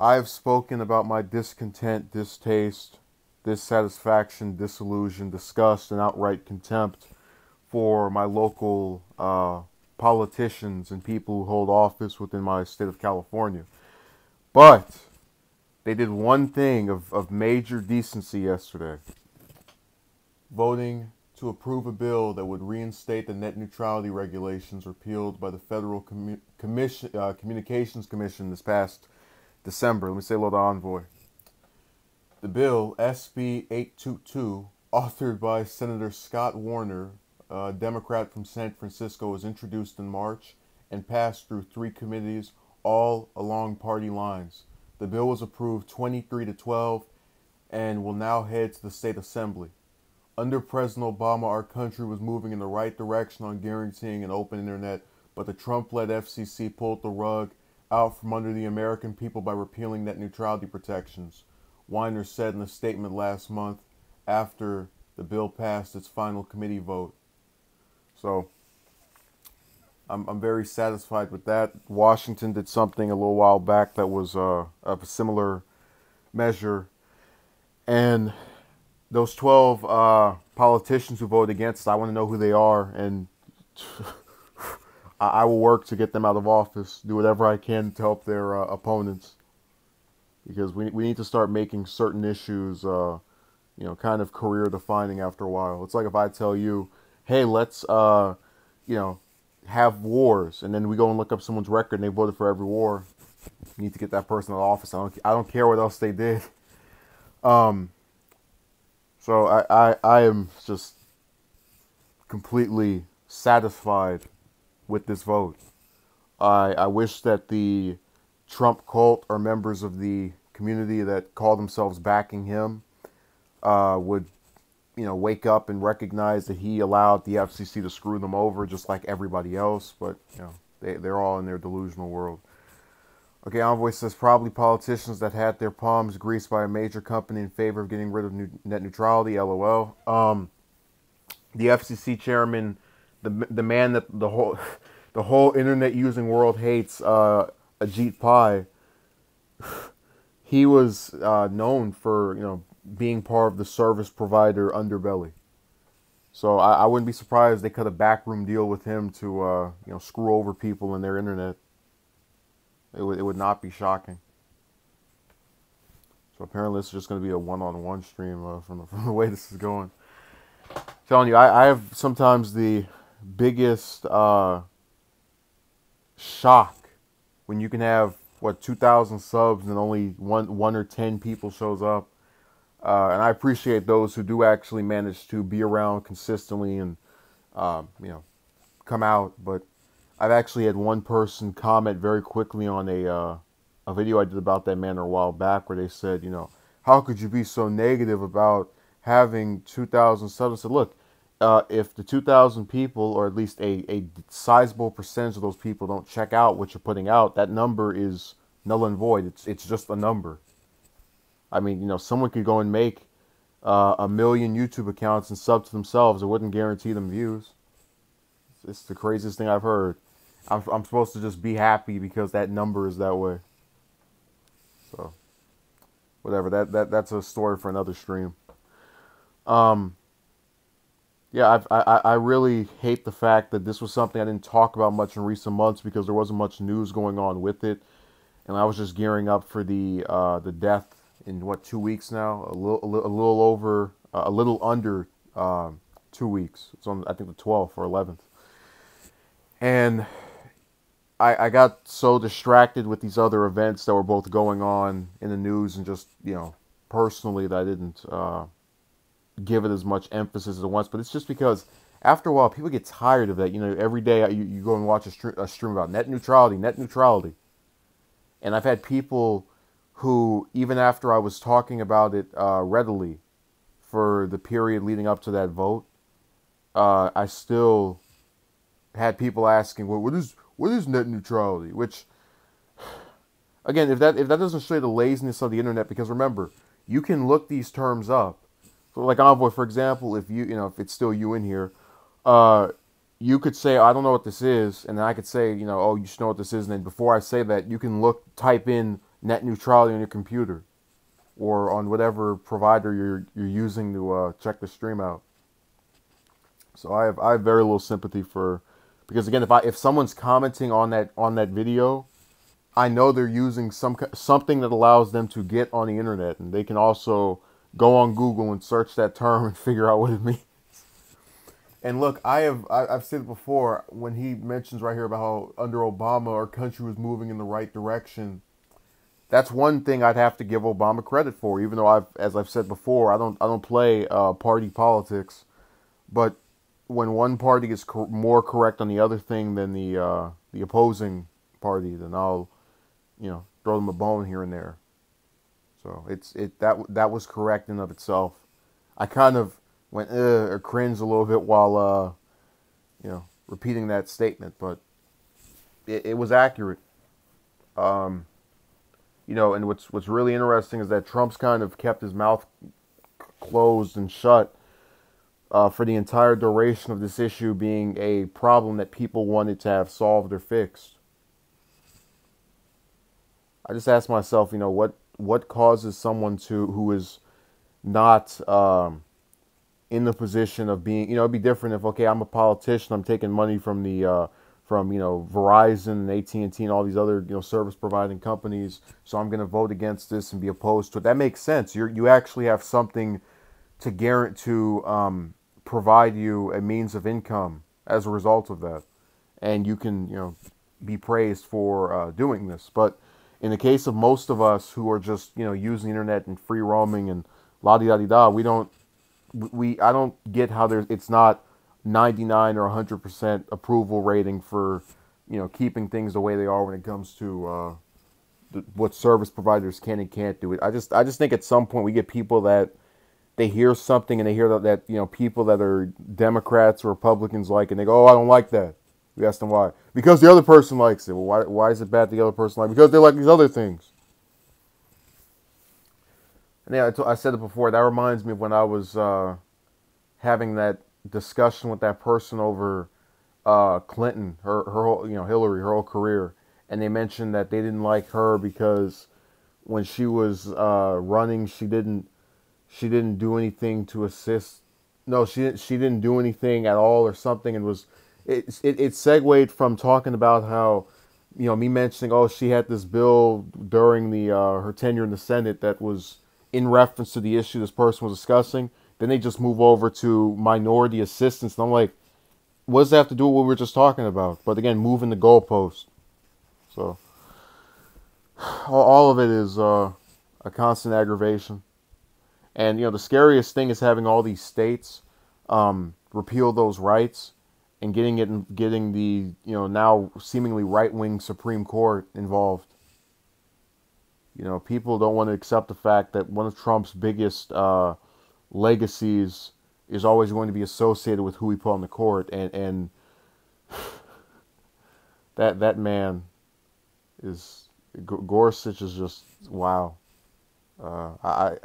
I've spoken about my discontent, distaste, dissatisfaction, disillusion, disgust, and outright contempt for my local politicians and people who hold office within my state of California. But they did one thing of major decency yesterday, voting to approve a bill that would reinstate the net neutrality regulations repealed by the Federal Communications Commission this past December. Let me say hello to Envoy. The bill, SB 822, authored by Senator Scott Warner, a Democrat from San Francisco, was introduced in March and passed through 3 committees, all along party lines. The bill was approved 23-12 and will now head to the state assembly. Under President Obama, our country was moving in the right direction on guaranteeing an open internet, but the Trump-led FCC pulled the rug out from under the American people by repealing net neutrality protections, Weiner said in a statement last month after the bill passed its final committee vote. So I'm very satisfied with that. Washington did something a little while back that was of a similar measure, and those 12 politicians who voted against it, I want to know who they are, and I will work to get them out of office, do whatever I can to help their opponents, because we need to start making certain issues, kind of career defining after a while. It's like if I tell you, hey, let's, have wars, and then we go and look up someone's record and they voted for every war. You need to get that person out of office. I don't care what else they did. So I am just completely satisfied with this vote. I wish that the Trump cult or members of the community that call themselves backing him would, wake up and recognize that he allowed the FCC to screw them over just like everybody else. But, they're all in their delusional world. Okay, Envoy says probably politicians that had their palms greased by a major company in favor of getting rid of net neutrality. LOL. The FCC chairman, the man that the whole internet using world hates, Ajit Pai. He was known for being part of the service provider underbelly. So I wouldn't be surprised they cut a backroom deal with him to screw over people in their internet. It would not be shocking. So apparently this is just going to be a one-on-one stream from the way this is going. I'm telling you, I have sometimes the biggest shock when you can have 2,000 subs and only one or 10 people shows up. And I appreciate those who do actually manage to be around consistently and come out, but I've actually had one person comment very quickly on a video I did about that man a while back, where they said, how could you be so negative about having 2,000 subs? I said, look, if the 2,000 people, or at least a sizable percentage of those people, don't check out what you're putting out, that number is null and void. It's just a number. I mean, someone could go and make 1 million YouTube accounts and sub to themselves. It wouldn't guarantee them views. It's the craziest thing I've heard. I'm supposed to just be happy because that number is that way. So, whatever. That's a story for another stream. Yeah, I really hate the fact that this was something I didn't talk about much in recent months because there wasn't much news going on with it, and I was just gearing up for the death in 2 weeks now. A little under 2 weeks. It's on, I think, the 12th or 11th. And I got so distracted with these other events that were both going on in the news and just, personally, that I didn't give it as much emphasis as once. But it's just because after a while, people get tired of that. Every day you go and watch a stream about net neutrality. And I've had people who, even after I was talking about it readily for the period leading up to that vote, I still had people asking, well, what is net neutrality? Which, again, if that doesn't show you the laziness of the internet, because remember, you can look these terms up. So, like Envoy, for example, if if it's still you in here, you could say, I don't know what this is, and then I could say, oh, you should know what this is, and then before I say that, you can type in, net neutrality on your computer or on whatever provider you're using to check the stream out. So I have very little sympathy for, because again, if someone's commenting on that video, I know they're using something that allows them to get on the internet, and they can also go on Google and search that term and figure out what it means. And look, I've said it before when he mentions right here about how under Obama our country was moving in the right direction. That's one thing I'd have to give Obama credit for, even though as I've said before, I don't play party politics. But when one party is more correct on the other thing than the opposing party, then I'll throw them a bone here and there. So that was correct in of itself. I kind of went or cringed a little bit while repeating that statement, but it was accurate. And what's really interesting is that Trump's kind of kept his mouth closed and shut for the entire duration of this issue being a problem that people wanted to have solved or fixed. I just asked myself, what causes someone who is not in the position of being, it'd be different if, okay, I'm a politician, I'm taking money from Verizon and AT&T and all these other service providing companies, so I'm going to vote against this and be opposed to it. That makes sense. You actually have something to guarantee to provide you a means of income as a result of that, and you can be praised for doing this. But in the case of most of us who are just using the internet and free roaming and la di da di da, I don't get how it's not 99 or 100% approval rating for keeping things the way they are when it comes to what service providers can and can't do. I just think at some point we get people that they hear something and they hear that people that are Democrats or Republicans like, and they go, oh, I don't like that. We ask them why. Because the other person likes it. Well, why is it bad the other person likes it? Because they like these other things. And yeah, I said it before. That reminds me of when I was having that discussion with that person over Clinton, her whole, Hillary, her whole career, and they mentioned that they didn't like her because when she was running, she didn't do anything to assist. No, she didn't do anything at all or something, and it segued from talking about how me mentioning, oh, she had this bill during the her tenure in the Senate that was in reference to the issue this person was discussing. Then they just move over to minority assistance, and I'm like, what does that have to do with what we were just talking about? But again, moving the goalpost. So all of it is a constant aggravation. And the scariest thing is having all these states repeal those rights and getting the now seemingly right-wing Supreme Court involved. People don't want to accept the fact that one of Trump's biggest legacies is always going to be associated with who he put on the court, and that man is Gorsuch is just wow. I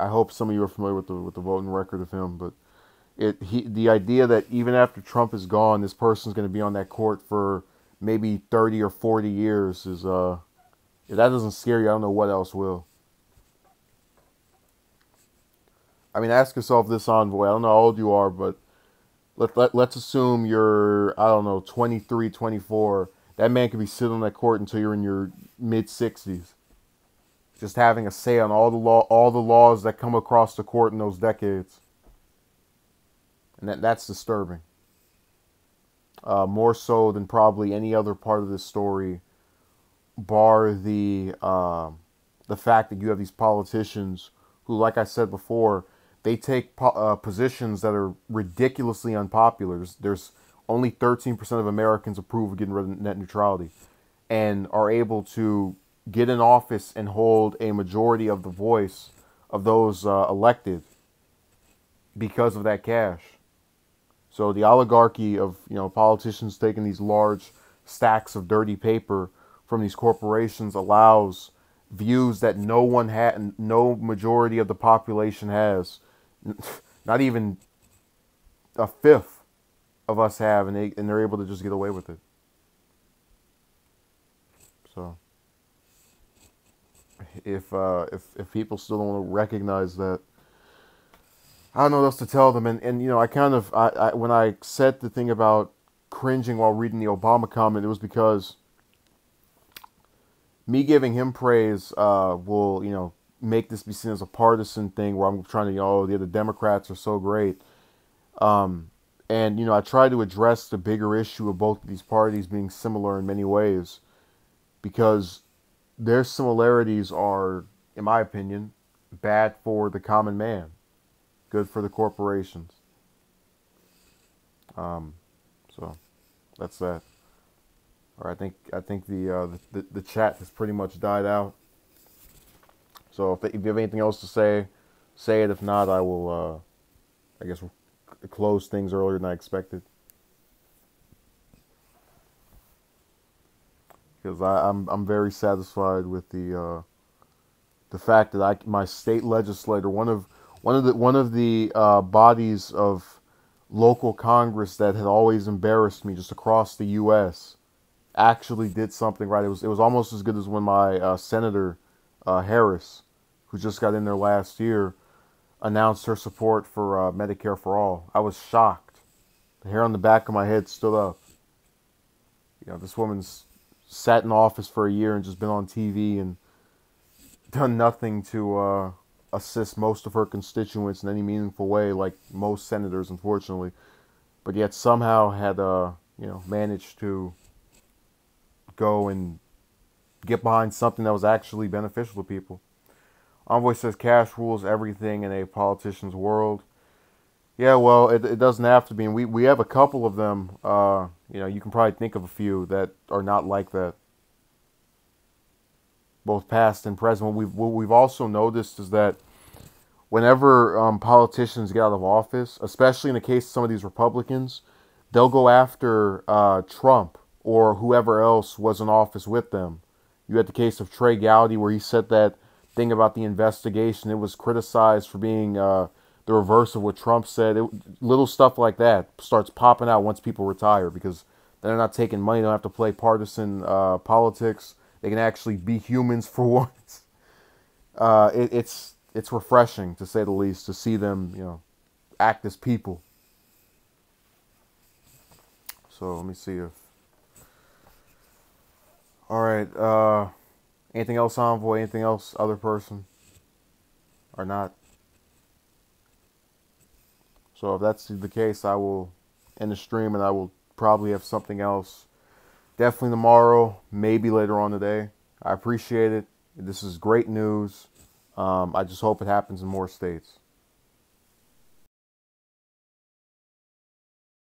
hope some of you are familiar with the voting record of him, but the idea that even after Trump is gone, this person's going to be on that court for maybe 30 or 40 years is if that doesn't scare you, I don't know what else will. I mean, ask yourself this, Envoy. I don't know how old you are, but let's assume you're, I don't know, 23, 24. That man could be sitting on that court until you're in your mid-60s. Just having a say on all the laws that come across the court in those decades. And that's disturbing. More so than probably any other part of this story, bar the fact that you have these politicians who, like I said before, they take positions that are ridiculously unpopular. There's only 13% of Americans approve of getting rid of net neutrality, and are able to get in office and hold a majority of the voice of those elected because of that cash. So the oligarchy of politicians taking these large stacks of dirty paper from these corporations allows views that no majority of the population has, not even a fifth of us have, and they're able to just get away with it. So If people still don't want to recognize that, I don't know what else to tell them. And you know, I kind of I when I said the thing about cringing while reading the Obama comment, it was because me giving him praise will, you know, make this be seen as a partisan thing where I'm trying to, you know, oh, the Democrats are so great. Um, and, you know, I try to address the bigger issue of both of these parties being similar in many ways because their similarities are, in my opinion, bad for the common man, good for the corporations. Um, so that's that. Or I think the chat has pretty much died out. So if you have anything else to say, say it. If not, I will. I guess we'll close things earlier than I expected. Because I'm very satisfied with the fact that my state legislator, one of the bodies of local Congress that had always embarrassed me just across the U.S. actually did something right. It was almost as good as when my Senator Harris, who just got in there last year, announced her support for Medicare for all. I was shocked. The hair on the back of my head stood up. You know, this woman's sat in office for a year and just been on TV and done nothing to assist most of her constituents in any meaningful way, like most senators, unfortunately. But yet somehow had, you know, managed to go and get behind something that was actually beneficial to people. Envoy says cash rules everything in a politician's world. Yeah, well, it doesn't have to be. And we have a couple of them. You know, you can probably think of a few that are not like that, both past and present. What we've also noticed is that whenever politicians get out of office, especially in the case of some of these Republicans, they'll go after Trump or whoever else was in office with them. You had the case of Trey Gowdy where he said that thing about the investigation. It was criticized for being the reverse of what Trump said. Little stuff like that starts popping out once people retire because they're not taking money. They don't have to play partisan politics. They can actually be humans for once. It's refreshing, to say the least, to see them, you know, act as people. So let me see if. All right. Anything else, Envoy? Anything else, other person? Or not? So if that's the case, I will end the stream and I will probably have something else. Definitely tomorrow, maybe later on today. I appreciate it. This is great news. I just hope it happens in more states.